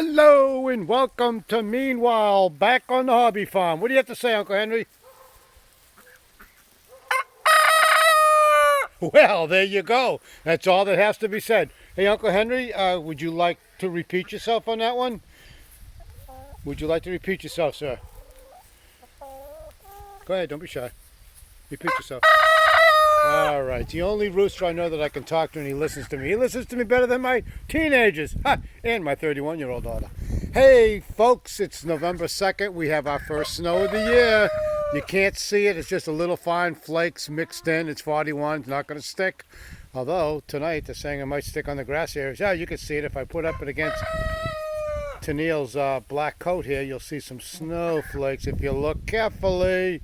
Hello and welcome to Meanwhile back on the hobby farm. What do you have to say, Uncle Henry? Well, there you go. That's all that has to be said. Hey, Uncle Henry, would you like to repeat yourself on that one? Would you like to repeat yourself, sir? Go ahead, don't be shy. Repeat yourself. All right, the only rooster I know that I can talk to, and he listens to me. He listens to me better than my teenagers, and my 31-year-old daughter. Hey, folks, it's November 2nd. We have our first snow of the year. You can't see it. It's just a little fine flakes mixed in. It's 41. It's not going to stick. Although, tonight, they're saying it might stick on the grass areas. Yeah, you can see it if I put up it against Tennille's black coat here. You'll see some snowflakes if you look carefully.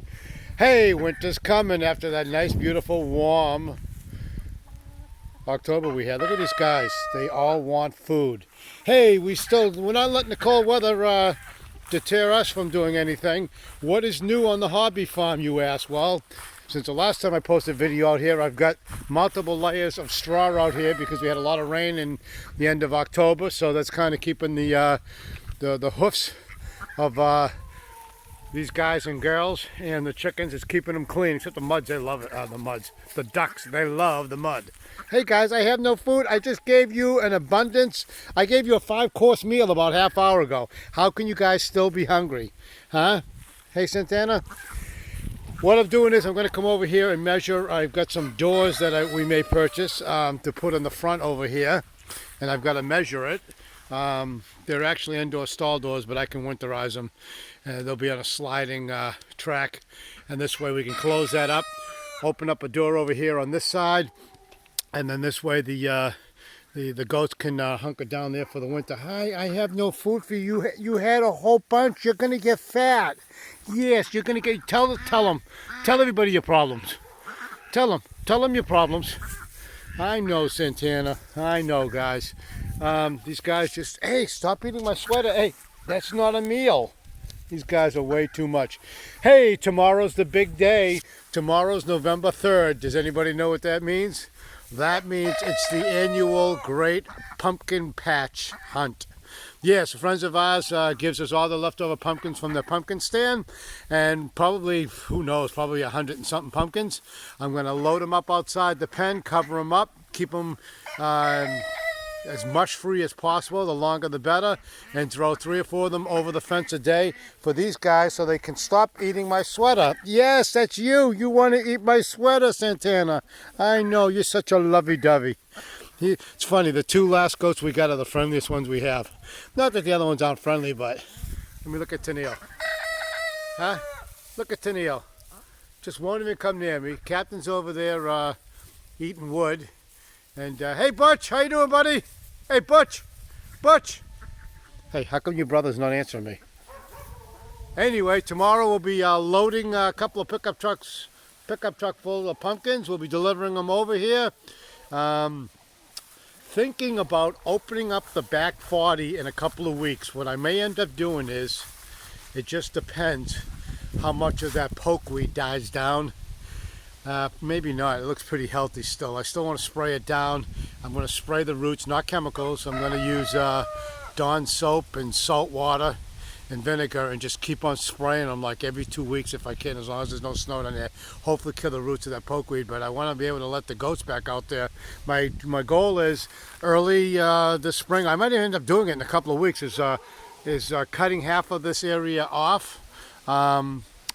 Hey, winter's coming after that nice, beautiful, warm October we had. Look at these guys. They all want food. Hey, we're not letting the cold weather deter us from doing anything. What is new on the hobby farm, you ask? Well, since the last time I posted a video out here, I've got multiple layers of straw out here because we had a lot of rain in the end of October. So that's kind of keeping the hoofs of these guys and girls and the chickens, is keeping them clean, except the muds. They love it. The ducks, they love the mud. Hey guys, I have no food. I just gave you an abundance. I gave you a 5-course meal about half hour ago. How can you guys still be hungry? Huh? Hey Santana? What I'm doing is I'm going to come over here and measure. I've got some doors that we may purchase to put in the front over here, and I've got to measure it. They're actually indoor stall doors, but I can winterize them. They'll be on a sliding track, and this way we can close that up, open up a door over here on this side, and then this way the goats can hunker down there for the winter. Hi, I have no food for you. You had a whole bunch. You're gonna get fat. Yes, you're gonna get. Tell them. Tell everybody your problems. Tell them your problems. I know, Santana. I know, guys. These guys just, hey, stop eating my sweater. Hey, that's not a meal. These guys are way too much. Hey, tomorrow's the big day. Tomorrow's November 3rd. Does anybody know what that means? That means it's the annual Great Pumpkin Patch Hunt. Yes, friends of ours gives us all the leftover pumpkins from their pumpkin stand, and probably, who knows, probably 100 and something pumpkins. I'm going to load them up outside the pen, cover them up, keep them as much free as possible, the longer the better, and throw 3 or 4 of them over the fence a day for these guys so they can stop eating my sweater. Yes, that's you. You want to eat my sweater, Santana. I know, you're such a lovey-dovey. It's funny, the 2 last goats we got are the friendliest ones we have. Not that the other ones aren't friendly, but let me look at Tennille. Huh? Look at Tennille. Just won't even come near me. Captain's over there eating wood. And hey, Butch, how you doing, buddy? Hey, Butch. Hey, how come your brother's not answering me? Anyway, tomorrow we'll be loading a couple of pickup truck full of pumpkins. We'll be delivering them over here. Thinking about opening up the back 40 in a couple of weeks. What I may end up doing is, it just depends how much of that pokeweed dies down. Maybe not. It looks pretty healthy still. I still want to spray it down. I'm going to spray the roots, not chemicals. I'm going to use Dawn soap and salt water and vinegar and just keep on spraying them like every 2 weeks if I can, as long as there's no snow down there. Hopefully kill the roots of that pokeweed, but I want to be able to let the goats back out there. My goal is early this spring. I might end up doing it in a couple of weeks. Is cutting half of this area off.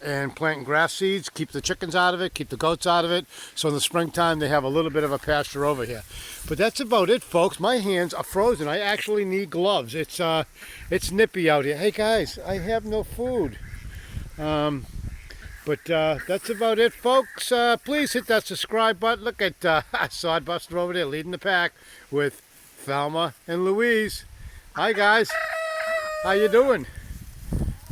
And planting grass seeds, keep the chickens out of it, keep the goats out of it, so in the springtime they have a little bit of a pasture over here. But that's about it, folks. My hands are frozen. I actually need gloves. It's nippy out here. Hey guys, I have no food. But that's about it, folks. Please hit that subscribe button. Look at Sodbuster over there leading the pack with Thelma and Louise. Hi guys, how you doing?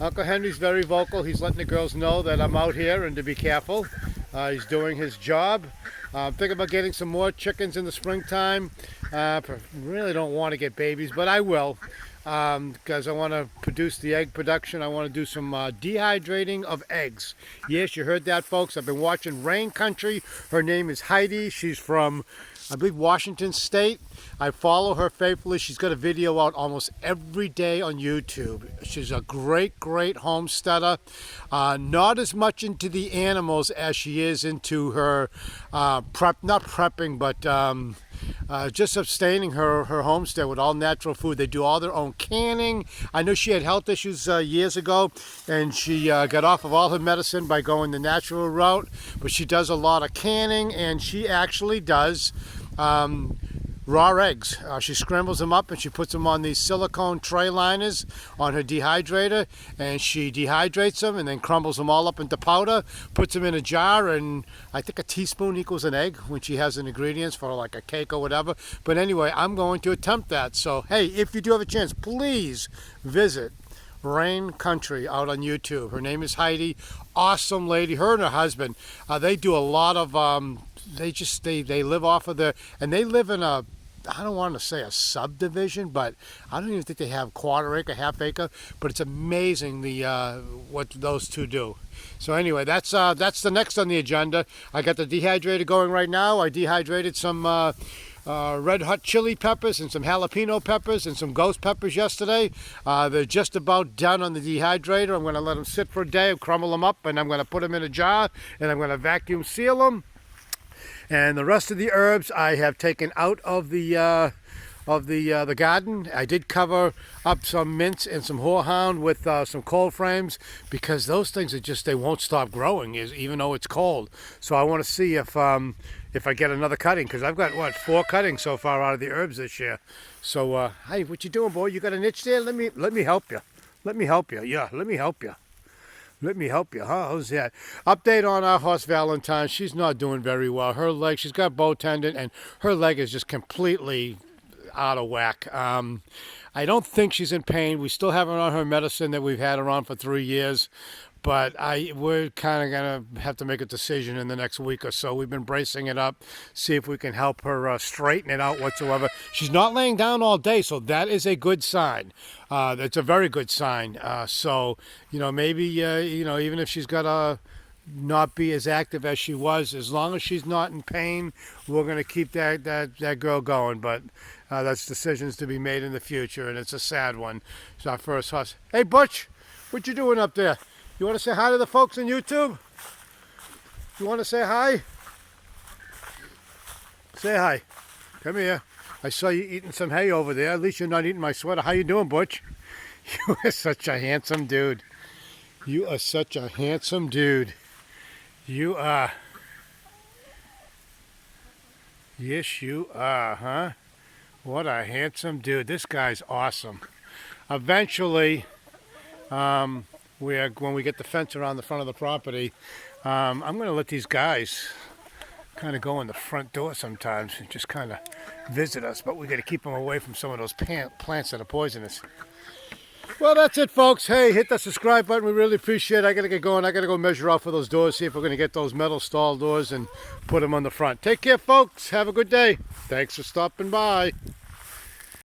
Uncle Henry's very vocal. He's letting the girls know that I'm out here and to be careful. He's doing his job. I'm thinking about getting some more chickens in the springtime. Really don't want to get babies, but I will. Because I want to produce the egg production. I want to do some dehydrating of eggs. Yes, you heard that, folks. I've been watching Rain Country. Her name is Heidi. She's from I believe Washington State. I follow her faithfully. She's got a video out almost every day on YouTube. She's a great, great homesteader. Not as much into the animals as she is into her not prepping, but just sustaining her homestead with all natural food. They do all their own canning. I know she had health issues years ago, and she got off of all her medicine by going the natural route, but she does a lot of canning, and she actually does raw eggs. She scrambles them up and she puts them on these silicone tray liners on her dehydrator, and she dehydrates them and then crumbles them all up into powder, puts them in a jar, and I think a teaspoon equals an egg when she has the ingredients for like a cake or whatever. But anyway, I'm going to attempt that. So hey, if you do have a chance, please visit Rain Country out on YouTube. Her name is Heidi. Awesome lady. Her and her husband, they do a lot of they live off of and they live in a, I don't want to say a subdivision, but I don't even think they have quarter acre, half acre, but it's amazing what those two do. So anyway, that's the next on the agenda. I got the dehydrator going right now. I dehydrated some red hot chili peppers and some jalapeno peppers and some ghost peppers yesterday. They're just about done on the dehydrator. I'm going to let them sit for a day, crumble them up, and I'm going to put them in a jar, and I'm going to vacuum seal them. And the rest of the herbs I have taken out of the garden. I did cover up some mints and some horehound with some cold frames, because those things are just, they won't stop growing even though it's cold. So I want to see if I get another cutting, because I've got 4 cuttings so far out of the herbs this year. So hey, what you doing, boy? You got an itch there? Let me help you. Let me help you. Yeah, let me help you. Let me help you, huh? How's that? Update on our horse Valentine. She's not doing very well. Her leg, she's got bow tendon, and her leg is just completely out of whack. I don't think she's in pain. We still have her on her medicine that we've had her on for 3 years. But we're kind of going to have to make a decision in the next week or so. We've been bracing it up, see if we can help her straighten it out whatsoever. She's not laying down all day, so that is a good sign. It's a very good sign. So, maybe, even if she's got to not be as active as she was, as long as she's not in pain, we're going to keep that girl going. But that's decisions to be made in the future, and it's a sad one. It's our first horse. Hey, Butch, what you doing up there? You want to say hi to the folks on YouTube? You want to say hi? Say hi. Come here. I saw you eating some hay over there. At least you're not eating my sweater. How you doing, Butch? You are such a handsome dude. You are such a handsome dude. You are. Yes, you are, huh? What a handsome dude. This guy's awesome. Eventually, when we get the fence around the front of the property, I'm going to let these guys kind of go in the front door sometimes and just kind of visit us, but we got to keep them away from some of those plants that are poisonous. Well, that's it, folks. Hey, hit the subscribe button. We really appreciate it. I got to get going. I got to go measure out for those doors, see if we're going to get those metal stall doors and put them on the front. Take care, folks. Have a good day. Thanks for stopping by.